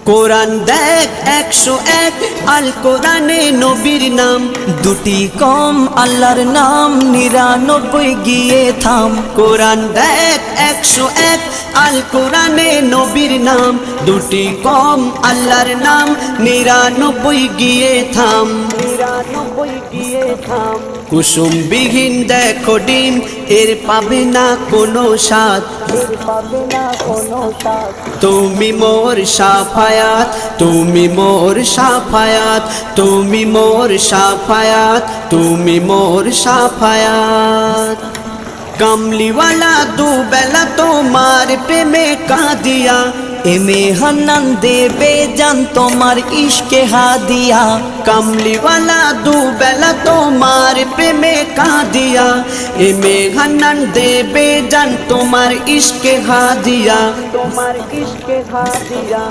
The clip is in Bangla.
কোরআন দেখ 101 আল কোরআনে নবীর নাম, দুটি কম আল্লাহর নাম 99 গিয়ে থাম। কোরআন দেখ 101 আল কোরআনে নবীর নাম, দুটি কম আল্লাহর নাম 99 গিয়ে থাম। 99 গিয়ে থাম। কুসুমবিহীন দেখো ডিম, এর পাবে না কোনো স্বাদ, তুমি মোর শাফায়াত, তুমি মোর শাফায়াত, তুমি মোর শাফায়াত, তুমি মোর শাফায়াত। কামলিওয়ালা দুবেলা তোমার প্রেমে কাঁদিয়া, এমে হান্নান দেবে জান তোমার ইশকে হাদিয়া। কামলিওয়ালা দুবেলা তোমার প্রেমে কাঁদিয়া, এমে হান্নান দেবে জান তোমার ইশকে হাদিয়া, তোমার ইশকে হাদিয়া।